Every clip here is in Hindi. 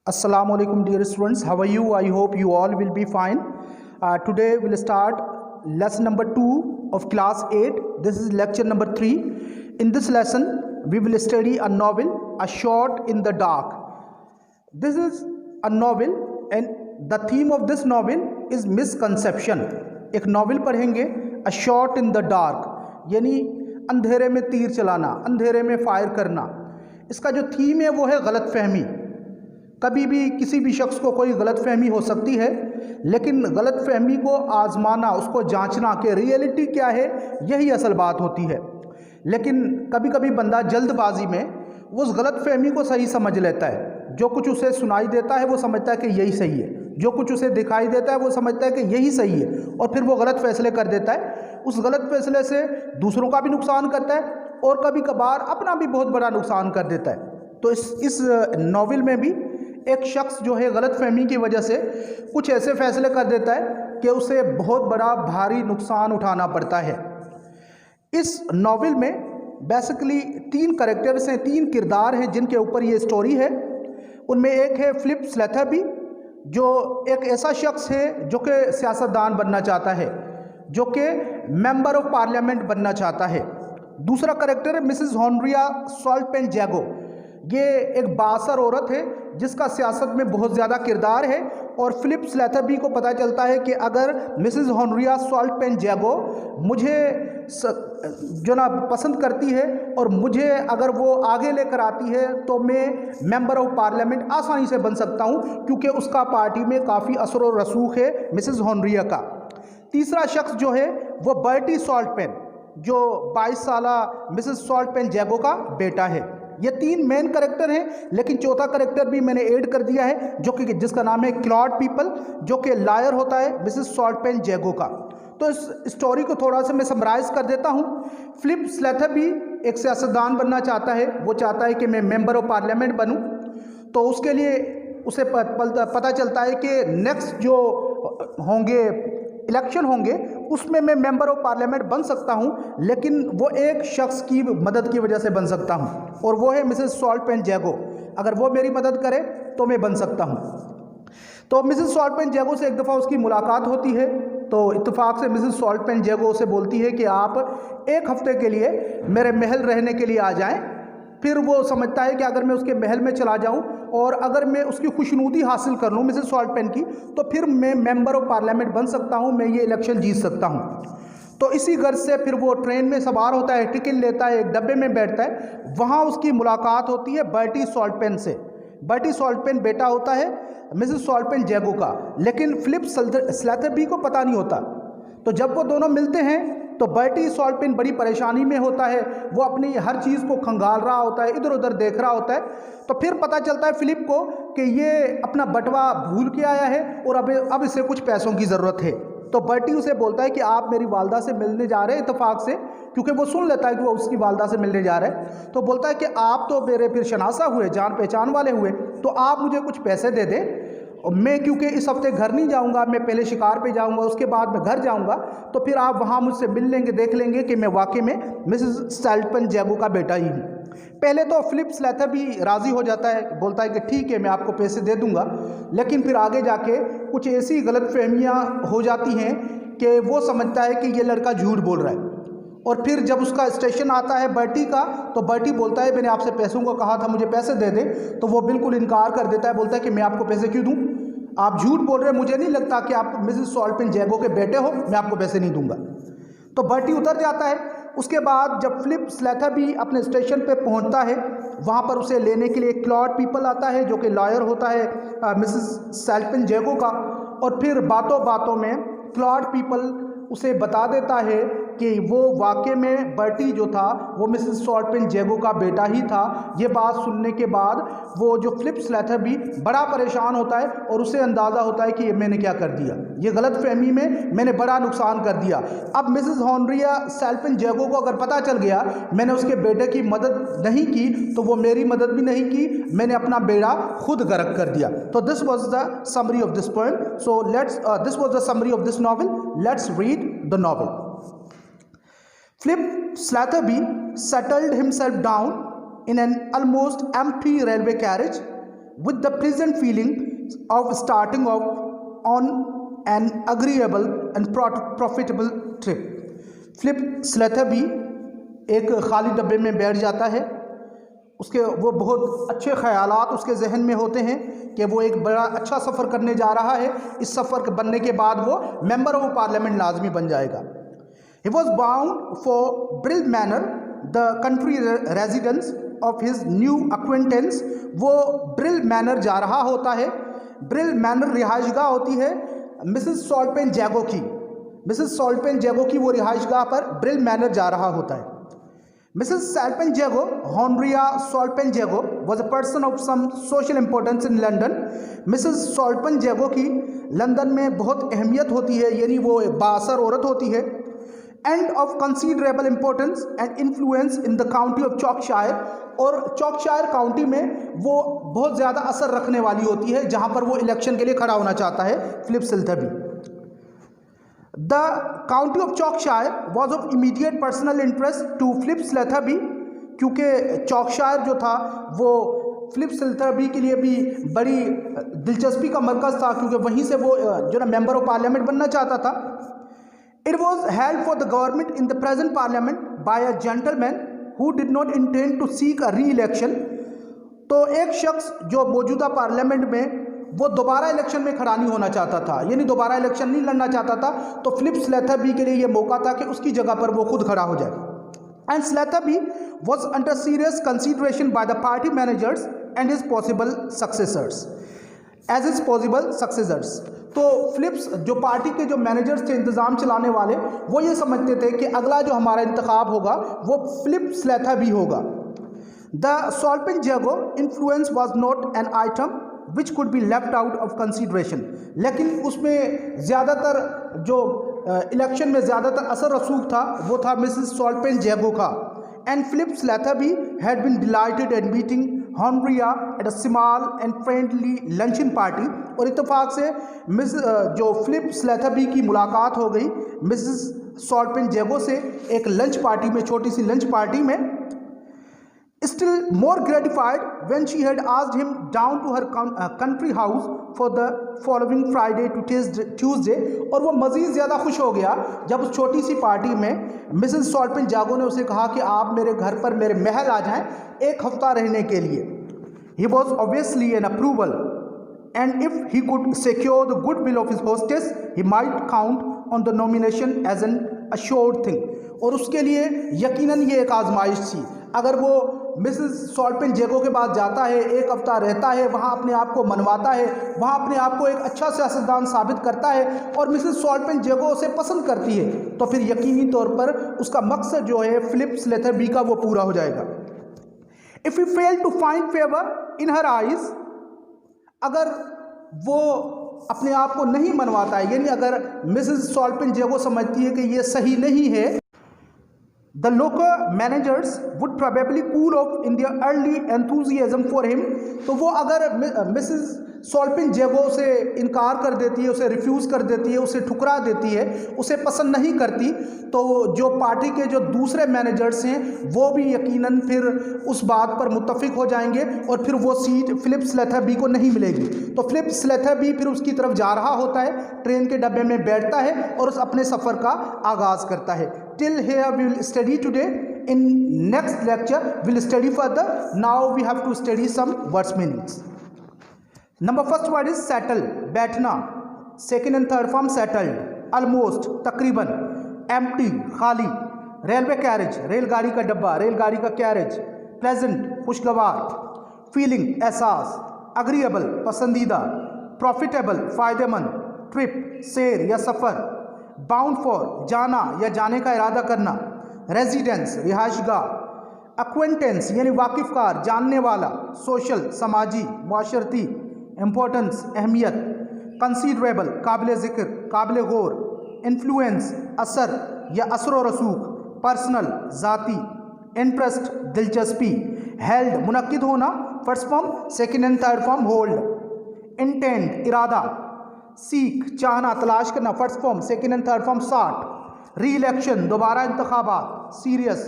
Assalamu alaikum dear students, how are you? I hope you all will be fine. Today we'll start lesson number 2 of class 8. This is lecture number 3. In this lesson we will study a novel, A Shot in the Dark. This is a novel and the theme of this novel is misconception. एक नॉवल पढ़ेंगे A Shot in the Dark, यानी अंधेरे में तीर चलाना, अंधेरे में फायर करना. इसका जो थीम है वो है गलत फहमी. कभी भी किसी भी शख्स को कोई गलत फहमी हो सकती है, लेकिन गलत फहमी को आजमाना, उसको जांचना कि रियलिटी क्या है, यही असल बात होती है. लेकिन कभी कभी बंदा जल्दबाजी में उस गलत फहमी को सही समझ लेता है. जो कुछ उसे सुनाई देता है वो समझता है कि यही सही है, जो कुछ उसे दिखाई देता है वो समझता है कि यही सही है, और फिर वो गलत फैसले कर देता है. उस गलत फैसले से दूसरों का भी नुकसान करता है और कभी कभार अपना भी बहुत बड़ा नुकसान कर देता है. तो इस नॉवल में भी एक शख्स जो है गलत फहमी की वजह से कुछ ऐसे फैसले कर देता है कि उसे बहुत बड़ा भारी नुकसान उठाना पड़ता है. इस नॉवल में बेसिकली 3 कैरेक्टर्स हैं, 3 किरदार हैं जिनके ऊपर ये स्टोरी है. उनमें एक है फिलिप स्लेथरबी, जो एक ऐसा शख्स है जो कि सियासतदान बनना चाहता है, जो कि मेंबर ऑफ पार्लियामेंट बनना चाहता है. दूसरा कैरेक्टर है मिसेस होनरिया सॉल्टपेन जैगो. ये एक बासर औरत है जिसका सियासत में बहुत ज़्यादा किरदार है, और फिलिप स्लेथरबी को पता चलता है कि अगर मिसेस होनरिया सॉल्टपेन जैगो मुझे जो ना पसंद करती है और मुझे अगर वो आगे लेकर आती है तो मैं मेंबर ऑफ पार्लियामेंट आसानी से बन सकता हूँ, क्योंकि उसका पार्टी में काफ़ी असर और रसूख है मिसेस होनरिया का. तीसरा शख्स जो है वो बर्टी सॉल्टपेन, जो 22 साला मिसेस सॉल्टपेन जैगो का बेटा है. ये 3 मेन कैरेक्टर हैं, लेकिन चौथा कैरेक्टर भी मैंने ऐड कर दिया है जो कि जिसका नाम है क्लॉड पीपल, जो कि लायर होता है मिसेस सॉल्टपेन जैगो का. तो इस स्टोरी को थोड़ा सा मैं समराइज कर देता हूँ. फिलिप स्लेथरबी एक सियासतदान बनना चाहता है. वो चाहता है कि मैं मेंबर ऑफ पार्लियामेंट बनूँ. तो उसके लिए उसे पता चलता है कि नेक्स्ट जो होंगे इलेक्शन होंगे उसमें मैं मेंबर ऑफ पार्लियामेंट बन सकता हूं, लेकिन वो एक शख्स की मदद की वजह से बन सकता हूं, और वो है मिसेस सॉल्टपेन जैगो. अगर वो मेरी मदद करे तो मैं बन सकता हूं. तो मिसेस सॉल्टपेन जैगो से एक दफ़ा उसकी मुलाकात होती है. तो इत्तेफाक से मिसेस सॉल्टपेन जैगो उसे बोलती है कि आप एक हफ्ते के लिए मेरे महल रहने के लिए आ जाएं. फिर वो समझता है कि अगर मैं उसके महल में चला जाऊं और अगर मैं उसकी खुशनुदी हासिल कर लूं मिसेस सॉल्टपेन की, तो फिर मैं मेंबर ऑफ पार्लियामेंट बन सकता हूं, मैं ये इलेक्शन जीत सकता हूं. तो इसी गर्ज से फिर वो ट्रेन में सवार होता है, टिकट लेता है, एक डब्बे में बैठता है. वहाँ उसकी मुलाकात होती है बर्टी सॉल्टपेन से. बर्टी सॉल्टपेन बेटा होता है मिसेस सॉल्टपेन जैगो का, लेकिन फिलिप स्लेथरबी को पता नहीं होता. तो जब वो दोनों मिलते हैं तो बर्टी सॉल्टपेन बड़ी परेशानी में होता है. वो अपनी हर चीज़ को खंगाल रहा होता है, इधर उधर देख रहा होता है. तो फिर पता चलता है फिलिप को कि ये अपना बटवा भूल के आया है और अब इसे कुछ पैसों की ज़रूरत है. तो बर्टी उसे बोलता है कि आप मेरी वालदा से मिलने जा रहे हैं इत्तेफाक से, क्योंकि वो सुन लेता है कि वो उसकी वालदा से मिलने जा रहे हैं. तो बोलता है कि आप तो मेरे फिर शनासा हुए, जान पहचान वाले हुए, तो आप मुझे कुछ पैसे दे दें. और मैं क्योंकि इस हफ्ते घर नहीं जाऊंगा, मैं पहले शिकार पे जाऊंगा, उसके बाद मैं घर जाऊंगा, तो फिर आप वहाँ मुझसे मिल लेंगे, देख लेंगे कि मैं वाकई में मिसेस सॉल्टपेन जैगो का बेटा ही हूँ. पहले तो फिलिप स्लेथरबी राज़ी हो जाता है, बोलता है कि ठीक है मैं आपको पैसे दे दूंगा. लेकिन फिर आगे जाके कुछ ऐसी गलतफहमियाँ हो जाती हैं कि वो समझता है कि ये लड़का झूठ बोल रहा है. और फिर जब उसका स्टेशन आता है बर्टी का, तो बर्टी बोलता है मैंने आपसे पैसों को कहा था, मुझे पैसे दे दे. तो वो बिल्कुल इनकार कर देता है, बोलता है कि मैं आपको पैसे क्यों दूं, आप झूठ बोल रहे हैं, मुझे नहीं लगता कि आप मिसेस सॉल्टपेन जैगो के बेटे हो, मैं आपको पैसे नहीं दूंगा. तो बर्टी उतर जाता है. उसके बाद जब फिलिप स्लेथरबी अपने स्टेशन पे पहुंचता है, वहाँ पर उसे लेने के लिए क्लॉड पीपल आता है जो कि लॉयर होता है मिसेस सॉल्टपेन जैगो का. और फिर बातों बातों में क्लॉड पीपल उसे बता देता है कि वो वाकई में बर्टी जो था वो मिसेस सॉल्टपेन जैगो का बेटा ही था. ये बात सुनने के बाद वो जो फिलिप स्लेथरबी बड़ा परेशान होता है और उसे अंदाज़ा होता है कि ये मैंने क्या कर दिया, ये गलत फहमी में मैंने बड़ा नुकसान कर दिया. अब मिसेस होनरिया सॉल्टपेन जैगो को अगर पता चल गया मैंने उसके बेटे की मदद नहीं की, तो वो मेरी मदद भी नहीं की, मैंने अपना बेड़ा खुद गर्क कर दिया. तो this was the summary of this poem. So this was the summary of this novel. Let's read the novel. Philip Slatherby settled himself down in an almost empty railway carriage with the pleasant feeling of starting off on an agreeable and profitable trip. Philip Slatherby एक खाली डब्बे में बैठ जाता है, उसके वो बहुत अच्छे ख़यालात उसके जहन में होते हैं कि वो एक बड़ा अच्छा सफ़र करने जा रहा है। इस सफ़र के बनने के बाद वो मेंबर ऑफ पार्लियामेंट लाजमी बन जाएगा। He was bound for Brill manner, the country residence of his new acquaintance. वो ब्रिल मैनर जा रहा होता है। ब्रिल मैनर रिहाइशगाह होती है मिसेस सॉल्टपेन जैगो की। मिसेस सॉल्टपेन जैगो की वो रिहाइशगाह पर ब्रिल मैनर जा रहा होता है। Mrs. Salpen Jago, Henria Salpen Jago, was a person of some social importance in London. Mrs. Salpen Jago की लंदन में बहुत अहमियत होती है, यानी वो बासर औरत होती है। And of considerable importance and influence in the county of Yorkshire, और चॉर्कशायर काउंटी में वो बहुत ज़्यादा असर रखने वाली होती है जहाँ पर वो इलेक्शन के लिए खड़ा होना चाहता है, Philip स्लेथरबी। The county of Yorkshire was of immediate personal interest to Philip Slatherby, क्योंकि चॉर्कशायर जो था वो फिलिप स्लेथरबी के लिए भी बड़ी दिलचस्पी का मरकज़ था, क्योंकि वहीं से वो जो ना मेंबर ऑफ पार्लियामेंट बनना चाहता था। It was held for the government in the present parliament by a gentleman who did not intend to seek a re-election। तो एक शख्स जो मौजूदा पार्लियामेंट में वो दोबारा इलेक्शन में खड़ा नहीं होना चाहता था, यानी दोबारा इलेक्शन नहीं लड़ना चाहता था, तो फिलिप स्लेथरबी के लिए ये मौका था कि उसकी जगह पर वो खुद खड़ा हो जाए। And Slatherby was under serious consideration by the party managers and his possible successors as his possible successors. तो फिलिप्स जो पार्टी के जो मैनेजर्स थे, इंतज़ाम चलाने वाले, वो ये समझते थे कि अगला जो हमारा इंतखाब होगा वो फिलिप स्लेथरबी होगा। The Saltpen Jago influence was not an item which could be left out of consideration, लेकिन उसमें ज़्यादातर जो इलेक्शन में ज़्यादातर असर रसूख था वो था मिसेस सॉल्टपेन जैगो का। And Philip Slatherby had been delighted at meeting Honoria at a small and friendly luncheon party. और इत्तेफाक से जो फिलिप स्लेथरबी की मुलाकात हो गई मिसेस सॉल्टपेन जैगो से एक लंच पार्टी में, छोटी सी लंच पार्टी में। Still more gratified when she had asked him down to her country house for the following Friday to Tuesday। और वो मज़ीद ज़्यादा खुश हो गया जब उस छोटी सी पार्टी में मिसेस सॉल्टपेन जागो ने उसे कहा कि आप मेरे घर पर, मेरे महल आ जाएं एक हफ्ता रहने के लिए। He was obviously an approval, and if he could secure the goodwill of his hostess, he might count on the nomination as an assured thing। और उसके लिए यकीनन ये एक आजमाइश थी। अगर वो मिसेस सॉल्टपेन जैगो के पास जाता है, एक हफ्ता रहता है, वहाँ अपने आप को मनवाता है, वहाँ अपने आप को एक अच्छा सियासतदान साबित करता है और मिसेस सॉल्टपेन जैगो उसे पसंद करती है, तो फिर यकीनी तौर पर उसका मकसद जो है फिलिप स्लेथरबी का वो पूरा हो जाएगा। If you fail to find favour in her eyes, अगर वो अपने आप को नहीं मनवाता है, यानी अगर मिसेस सॉल्टपेन जैगो समझती है कि ये सही नहीं है, the local managers would probably cool off in their early enthusiasm for him। तो वो अगर मिसेस सॉल्टपेन जैगो से इनकार कर देती है, उसे रिफ्यूज़ कर देती है, उसे ठुकरा देती है, उसे पसंद नहीं करती, तो जो पार्टी के जो दूसरे मैनेजर्स हैं वो भी यकीनन फिर उस बात पर मुत्तफिक हो जाएंगे और फिर वो सीट फिलिप स्लेथरबी को नहीं मिलेगी। तो फिलिप स्लेथरबी फिर उसकी तरफ जा रहा होता है, ट्रेन के डब्बे में बैठता है और उस अपने सफ़र का आगाज़ करता है। Till here we will study today. In next lecture we will study further. Now we have to study some words meanings. Number first word is settle, बैठना। Second and third form settled, almost, तकरीबन, empty, खाली, railway carriage, रेलगाड़ी का डब्बा, रेलगाड़ी का carriage, pleasant, खुशगवार, feeling, एहसास, agreeable, पसंदीदा, profitable, फायदेमंद, trip, सैर या सफ़र, बाउंड फॉर, जाना या जाने का इरादा करना, रेजिडेंस, रिहाइशगाह, एक्वेंटेंस यानी वाकिफ़कार, जानने वाला, सोशल, समाजी, माशरती, इम्पोर्टेंस, अहमियत, कंसीडरेबल, काबिल ज़िक्र, काबिल गौर, इन्फ्लुएंस, असर या असर व रसूख, पर्सनल, ज़ाती, इंटरेस्ट, दिलचस्पी, हेल्ड, मुनक्किद होना, first form, second and third form hold, intend, इरादा, सीख, चाहना, तलाश करना, first form, second and third form साठ, री इलेक्शन, दोबारा इंतखाबात, सीरियस,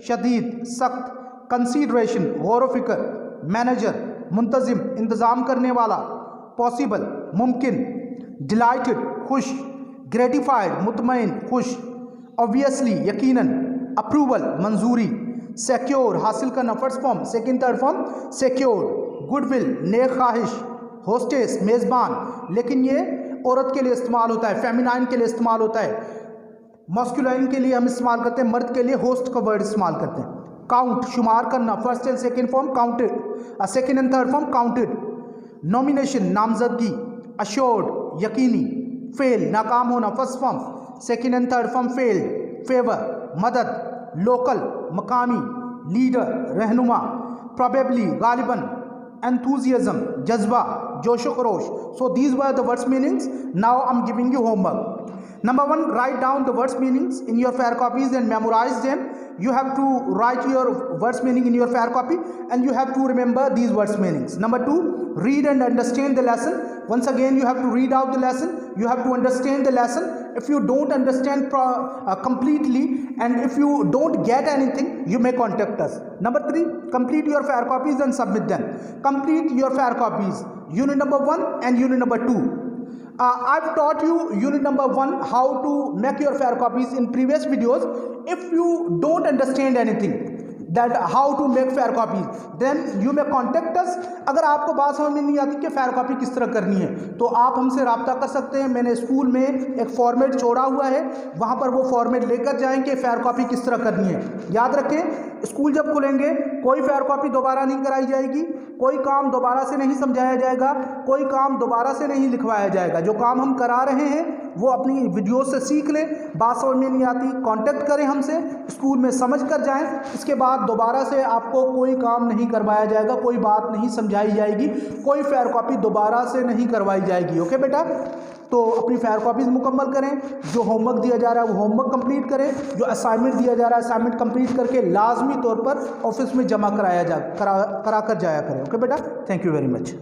शदीद, सख्त, कंसीडरेशन, गौर व फिक्र, मैनेजर, मुंतजिम इंतज़ाम करने वाला, पॉसिबल मुमकिन, डिलाइटेड खुश, ग्रेटिफाइड मुतमईन खुश, ऑब्वियसली यकीनन, अप्रूवल मंजूरी, सिक्योर हासिल करना first form, second third form secure, goodwill नेक ख्वाहिश, होस्टेस मेज़बान, लेकिन ये औरत के लिए इस्तेमाल होता है, फेमिनाइन के लिए इस्तेमाल होता है, मस्कुलाइन के लिए हम इस्तेमाल करते हैं, मर्द के लिए होस्ट का वर्ड इस्तेमाल करते हैं। काउंट शुमार करना first and second form counted, second and third form counted, nomination नामजदगी, अश्योर्ड यकीनी, फेल नाकाम होना first form, second and third form failed, favour मदद, लोकल मकामी, लीडर रहनुमा, प्रोबेबली गालिबन, enthusiasm जज्बा जोशो खरोश. So these were the words meanings. Now I'm giving you homework. Number 1, write down the words meanings in your fair copies and memorize them. You have to write your words meaning in your fair copy and you have to remember these words meanings. Number 2, read and understand the lesson. Once again you have to read out the lesson, you have to understand the lesson. If you don't understand completely and if you don't get anything, you may contact us. Number 3, complete your fair copies and submit them. Complete your fair copies, unit number 1 and unit number 2. I've taught you unit number 1 how to make your fair copies in previous videos. If you don't understand anything that how to make fair copies, then you may contact us. अगर आपको बात समझ में नहीं आती कि fair copy किस तरह करनी है तो आप हमसे रब्ता कर सकते हैं. मैंने स्कूल में एक फॉर्मेट छोड़ा हुआ है, वहाँ पर वो फॉर्मेट लेकर जाएंगे fair copy किस तरह करनी है. याद रखें, स्कूल जब खुलेंगे कोई fair copy दोबारा नहीं कराई जाएगी, कोई काम दोबारा से नहीं समझाया जाएगा, कोई काम दोबारा से नहीं लिखवाया जाएगा. जो काम हम करा रहे हैं वो अपनी वीडियो से सीख लें. बात समझ में नहीं आती कांटेक्ट करें हमसे, स्कूल में समझ कर जाएं. इसके बाद दोबारा से आपको कोई काम नहीं करवाया जाएगा, कोई बात नहीं समझाई जाएगी, कोई फेयर कॉपी दोबारा से नहीं करवाई जाएगी. ओके बेटा, तो अपनी फेयर कॉपीज़ मुकम्मल करें. जो होमवर्क दिया जा रहा है वो होमवर्क कंप्लीट करें. जो असाइनमेंट दिया जा रहा है असाइनमेंट कंप्लीट करके लाजमी तौर पर ऑफिस में जमा करा कर जाया करें. ओके बेटा, थैंक यू वेरी मच.